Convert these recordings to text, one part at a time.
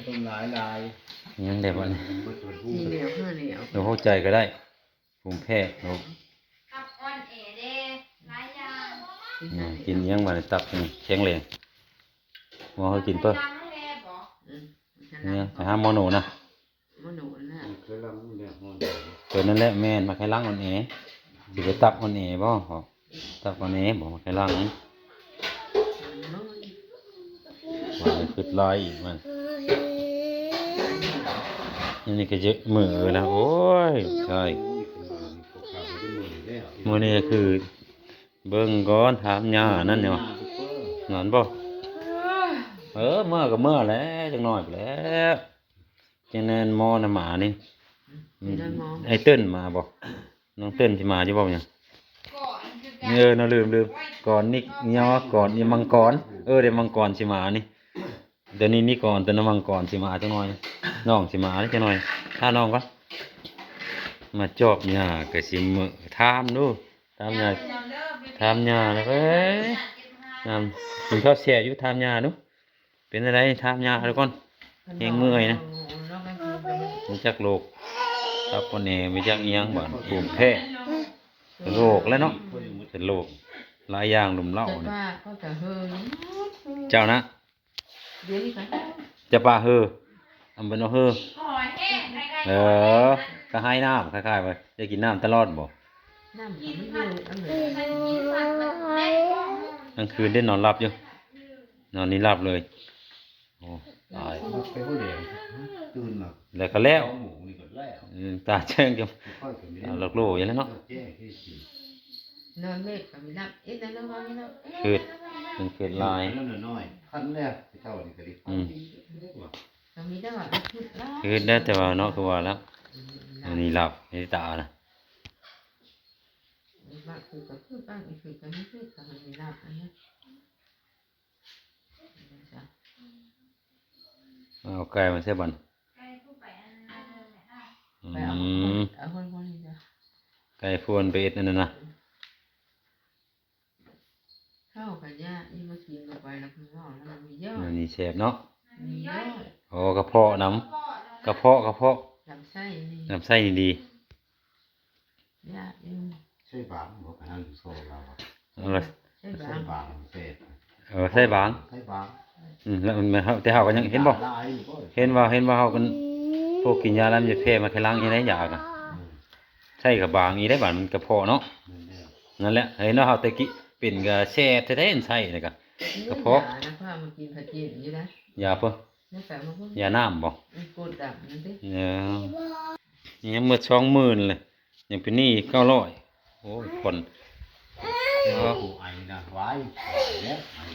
ต้มหลายลาย ยังได้บ่เนี่ย มีเหนียวห้าเหนียว เราเข้าใจก็ได้ภูมิแพ้เรา กับอ่อนเอเด้หลายอย่าง กินยังมาตับแข็งแรงหมอเขากินเพิ่ม ยังแม่บอก เนี่ยไปหาหมอหนูนะ มโนนะ เคยลำเนี่ยหอน ตัวนั่นแหละแม่นมาไข่ล้างอ่อนแอสิไปตับอ่อนแอบ่ตับอ่อนแอบอกมาไข่ล้างนี่ว่าไปขึ้นลอยอีกมันนี่ก็เยอะมือแล้วโอ้ยใช่มื้อนี้คือเบิ่งก่อนถามย่านั่นเนี่ยนอนบ่เมื่อก็เมื่อแล้วจังน้อยไปแล้วจังนั้นหมอน่ะหมานี่ไอ้เติ้นมาบ่น้องเติ้นสิมาอยู่บ่เนี่ย ก่อนคือการ น่าลืมก่อนนี่ยอก่อนนี่มังกรเดี๋ยวมังกรสิมานี่เดี๋ยวนี้ก่อนตัวน้ำมังกรสิมาจังหน่อยน้องสิมาจังหน่อยถ้าน้องก่อนมาจอบหญ้าก็สิมื้อถามดูถามหญ้าถามหญ้าแล้วเอ้ยกินข้าวแซ่อยู่ถามหญ้าดูเป็นอะไรถามหญ้าทุกคนแฮงเมื่อยนะรู้จักโรคตับปนแหน่มีจักอีหยังบ่ภูมิแพ้โรคแล้วเนาะเป็นโรคหลายอย่างลุมเล่าเนี่ย ก็จะเฮย เจ้านะ เดี๋ยวนี้ก็ จะป่าเฮออำเป็นเอาเฮอ หอยแห้งใครๆ ก็ให้น้ำคล้ายๆไปจะกินน้ำตลอดบ่ น้ำมันเยอะอันไหน มันกินผักมันแม่ก็ กลางคืนได้นอนหลับอยู่นอนนี่หลับเลยโอ้ตาย ไปผู้เดียวตื่นมา แล้วก็แล้ว หมูนี่ก็แล้ว ตาแจ้งจัง ค่อยๆกัน เอาหลักโลอย่างนั้นเนาะ แจ้งที่สิ นอนเล็กก็มีน้ำนั่นแล้วก็มีน้ำ คือเป็นเกิดลาย แล้วน้อยๆพันแล้วเท่านี้ก็ดี ก็มีได้ว่า คือได้แต่ว่าเนาะคือว่าแล้วอันนี้หลับในตานะ บ้านคือกับคือบ้านคือกับไม่คือกับมันมีน้ำอันนี้ เอาไก่มาเสียบัน ใครผู้ไปอันนั้นเลยค่ะ ไปเอาคนนี้จ้ะ ไก่พวนไปเอ็ดนั่นน่ะนะ เข้ากันยากนี่มากินลงไปแล้วคือว่าแล้วมันมีเยอะ อันนี้แซ่บเนาะ มีเยอะ โอ้กระเพาะน้ำกระเพาะ ลำไส้นี่ น้ำไส้นี่ดี ยากอยู่ ใช่บางบอกกันนั่นโซ่เรา เอาเลย ใช่ ใช่ บ้าง บางเศษ ไส้บาง ใช่บาง แล้วมันแต่เฮาก็ยังเห็นบ่ ลายนี่ก็ เห็นว่าเฮากันพวกกินยาแล้วมันจะแพ้มาแค่ล้างยังไงยากอ่ะใช่กับบางอีได้บาดมันกระเพาะเนาะนั่นแหละเห็นเนาะเฮาตะกี้เป็นก็แซ่แท้ๆใช่นี่ก็กระเพาะ นะพ่อมากินผัดจีนอยู่นะ ยาเพิ่น นี่แต่มาพูด ยาน้ำบ่ มันกดดับนั่นดิ เนี่ยยังหมด20,000เลยยังเป็นหนี้900โอ้ยคนเนาะ ผู้ไอ้นะไว้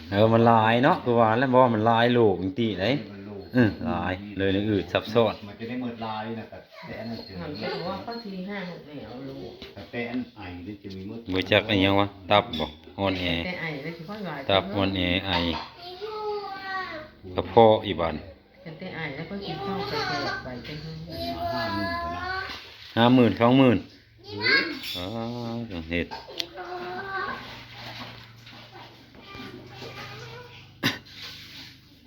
แล้ว มันหลายเนาะคือว่าแล้วบ่ว่ามันหลายโลกจริงๆเด้ มันลูก หลายเลยในอื่นซับซ้อน มันจะได้หมดลายนะแต่แต่อันนั้นเจอ ทำแค่ว่าข้อทีห้าหกแนวลูก แต่อันไอ้นี่จะมีมืด บ่จักอันหยังวะตับบ่อ่อนแอ แต่ไอ้แล้วเฉพาะหลาย ตับอ่อนแอไอกระเพาะอีบัน แต่ไอ้แล้วก็กินข้าวไปแจกไปจน 50,000กันนะ 50,000 20,000จังเฮ็ด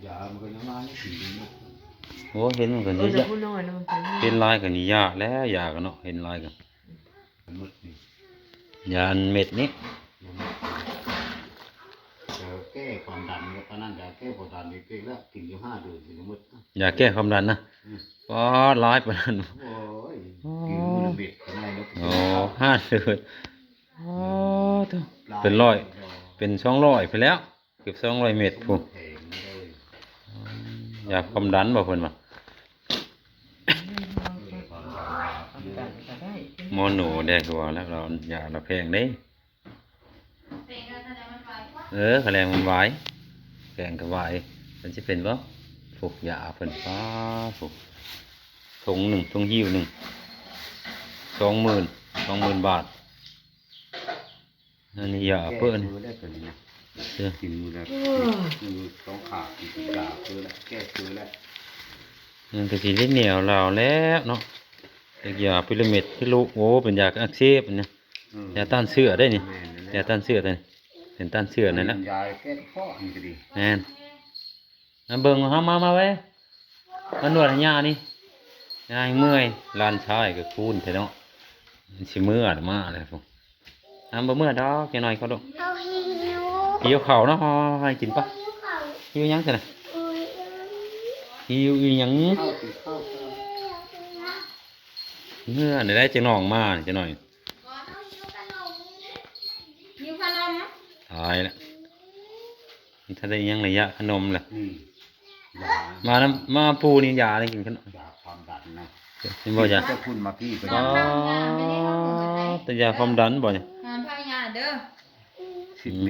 อย่ามันก็ยังลายสีนี่ โอ้เห็นมันก็ เอ นี่ อแต่ ยะ ผู้น้อยนะมันเป็น เห็นลายก็นี่ยากแล้วยากกันเนาะเห็นลายก็ มันมืดนี่ ยาอันเม็ดนี้ แก้ความดันก็ตอนนั้นยาแก้ความดันนี่เก่งแล้วกินอยู่5 เดือนถึงจะมืด ยาแก้ความดันนะปอดร้ายปานนั้น โอ้ยกินมื้อละเม็ดก็ได้แล้ว โอ้5 เดือนโอ้ตเป็นร้อยเป็น200ไปแล้วเกือบ200เม็ดพุ่น แพงเลย ยาความดันบ่เพิ่นว่า ก็ได้ หมอหนูได้คือว่าแล้วเรายาเราแพงเด้ เป็นกันแสดงมันไปว่า คะแนนมันไหวแกงก็ไหวมันสิเป็นบ่พวกยาเพิ่นฟ้าพวกถุงหนึ่งถุงหิ้วหนึ่ง20,000 บาทอันนี้ยาเปิ้น มือได้ตัวนี้นะ เด้อ กินมือละมือ2 ขากินยาคือแล้วแก้คือแล้ว มันก็สิได้เหนียวเราแล้วเนาะแต่ยาพิรามิดที่ลูกโอ้เป็นยาอักเสบเนี่ยยาต้านเชื้อได้นี่ยาต้านเชื้อได้นี่เป็นต้านเชื้อนั่นแหละ ยาแก้ข้อนี่ก็ดี แม่นมาเบิ่งเฮามาเว้ย มันนวดให้ย่านี่ย่าให้เมื่อยลานชายก็คูนเถอะเนาะมันสิเมื่อยมาเลยพวกน้ำบ่เมื่อยดอกแค่น้อยเขาดอก เอาหิว หิวข้าวเนาะให้กินปะ หิวเขา หิวหยังซั่นน่ะ อุ้ย หิวอีหยัง เข้าติดเข้าเออ เมื่อได้จะน้องมาจะหน่อย หิวขนม ตายละถ้าได้หยังระยะขนมล่ะ นี่ยา มาน้ำมาปูนี่ยาอะไรกินขนม ยาความดันนะ เห็นบ่จ้ะ จะคุณมาพี่ไป อ๋อแต่ยาความดันบ่เนี่ย งานพายาเด้อ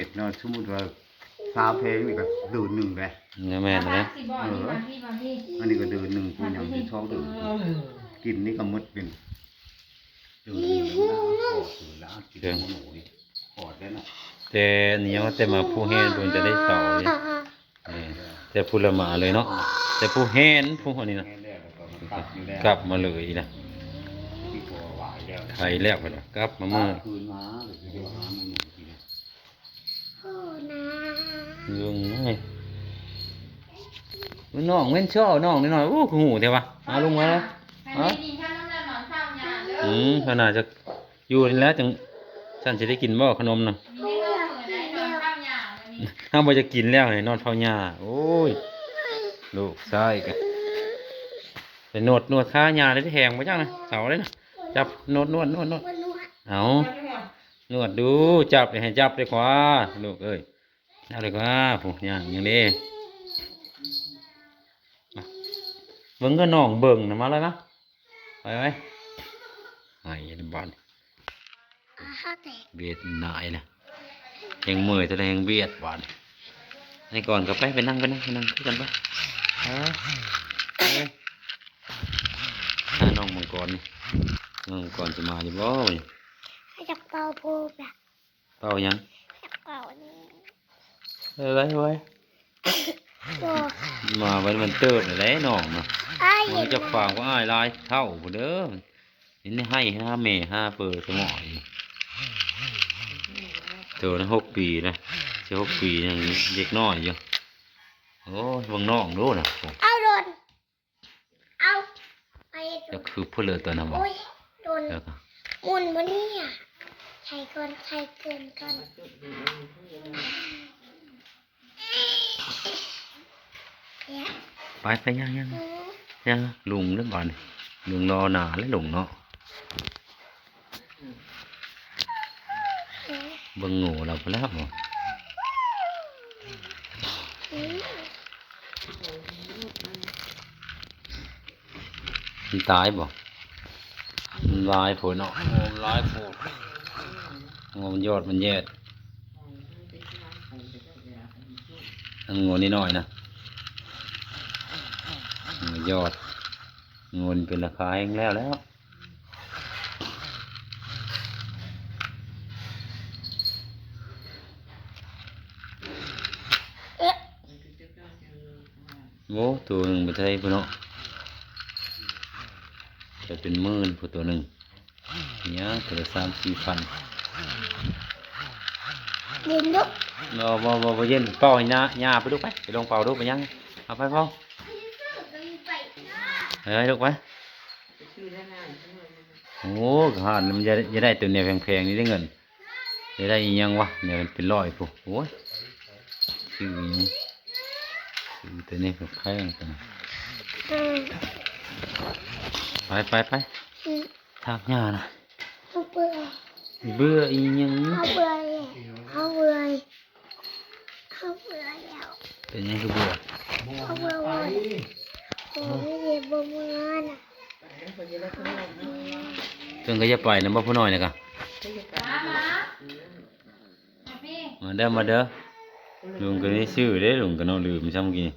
11เนาะสมมุติว่าซาวเพลงนี่ก็เดือนหนึ่งเลย เนี่ยแม่นนะ สิบ่นี่บางที่บางที่ อันนี้ก็เดือนหนึ่งกูยังที่ท้องเดือนกินนี่ก็หมดเป็นเดือนหนึ่งแล้วปอดอยู่แล้วกินหมูนี่ปอดได้น่ะ แต่นี่ยังว่าแต่มาผู้แห้นเพิ่นจะได้เสาเนี่ยนี่แต่ผู้ละหมาเลยเนาะแต่ผู้แห้นผู้คนนี้นะ แค่แรกแล้วก็มันกลับอยู่แล้ว กลับมาเลยนะ ที่คอหวายแล้ว ไทยแล้วพุ่นน่ะกลับมาเมื่อ คืนมาหรือจะหามันอยู่ที่นี่ โอ้นะ เรื่องไงน้องเว้นช่อน้องนิดหน่อยโอ้คือหูเท่วะมาลุงมาแล้ว ให้ได้กินข้าวนมแล้วนอนข้าวยาเด้อ ขนาดจะอยู่นี่แล้วจังฉันจะได้กินบ่ขนมน่ะ มีได้ก็เปิดได้นอนข้าวยาวันนี้ ถ้าบ่จะกินแล้วนี่นอนเฝ้าหญ้าโอ้ยลูกชายกันไปนวดขาหญ้าได้แหงบ่จังนะเสาเลยนะจับนวด บนหัว เอานวดดูจับเลยให้จับเลยกว่าลูกเอ้ยจับเลยกว่าผู้หญ้าอย่างนี้มาเบิ่งก็น้องเบิ่งน่ะมาเลยนะไปไว้ไอ้บ้าน ข้าแตก เบียดนายนะยังเมื่อยแต่ละยังเบียดบ้านให้ก่อนก็ไปนั่งคือกันปะถ้าน้องมังกรนี่น้องมังกรจะมาอยู่บ่นี่ ให้จับเป่าพูดแบบ เป่ายัง จับเป่านี่ ไว้ โอ้ มาไว้มันเติร์ดอะไรน้องนะ ไอ้ มันจะฝากว่าอ้ายลายเท่าผู้เด้อนี่ให้5 เมษ5เปิดสมองเจอนะ6 ปีนะจะ6 ปียังเด็กน้อยอยู่โอ้ยบางน้องดูนะ เอาโดนเอาไอ้โด ก็ น คือผู้เลือตัวนั้นบอก โอ้ยโดน แล้วก็ มุนวันนี้อ่ะใช้ก่อนใช้เกินก่อนเนี่ย ไปยังลุงเรื่องก่อนลุงรอหนาแล้วลุงเนาะเบิ่งงูเราไปแล้วบ่มันตายบ่มันลายผลเนาะโอ้มันลายผลโอ้มันยอดมันแยดอันงูนิดหน่อยนะยอดเงินเป็นราคาเองแล้ว โอ้ตัวหนึ่งไปไทยพุ่นเนาะจะเป็นหมื่นผู้ตัวหนึ่งเนี่ยตัวละ3-4 พัน เดินลุก บ่เย็นเป่าให้หญ้าไปดูไปลองเป่าดูไปยังเอาไปเป่าเฮ้ยลูกไปโอ้หาดมันจะได้ตัวเนี่ยแพงๆนี่ได้เงินจะได้อีหยังวะเนี่ยมันเป็น100ผู้โอ้ยชื่อหยังชื่อตัวนี้ก็แพงจัง ไปทางหญ้านะ เขาเบื่อ เบื่ออีหยัง เขาเบื่อเลยเขาเบื่อเขาเบื่อแล้ว เป็นยังคือเบื่อ เขาเบื่อวันโอ้ยเดี๋ยวบ่เบื่อน่ะ เพิ่นก็จะไปนะบ่ผู้น้อยนะกะ มาพี่ มาเด้อลุงก็นี่ซื้อเด้ลุงก็น้องลืมซ้ำกี้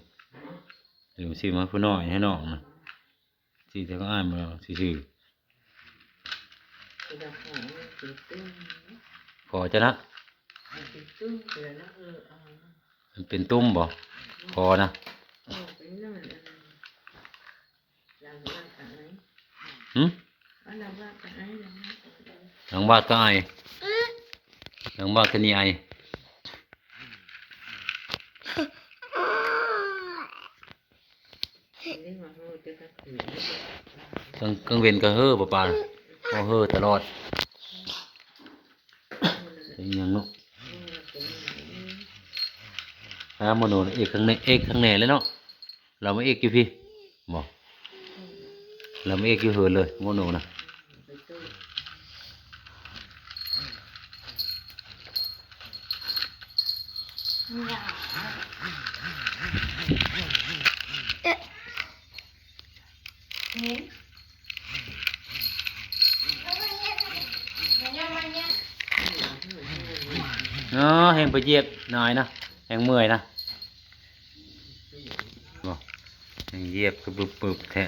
ลืมซื้อมาผู้น้อยให้น้องนะสิแต่ก็อ่านบ่แล้วซื่อๆพอจะนะมันเป็นตุ้มบ่พอนะหึหลังบ้านก็ไอหลังบ้านก็นี่ไอ นี่มาเขาจะกระถือ กลางเว้นก็เฮ้อบ่ปานเอาเฮ้อตลอดเป็นหยังเนาะโมโนเอกข้างในเอกข้างในเลยเนาะเราไม่เอกอยู่พี่บ่เราไม่เอกอยู่เหินเลยโมโนนะ เห็นมันยังมันยัง เนาะแหงไปเหยียบหน่อยนะแหงเมื่อยนะบ่แหงเหยียบก็บึบๆแท้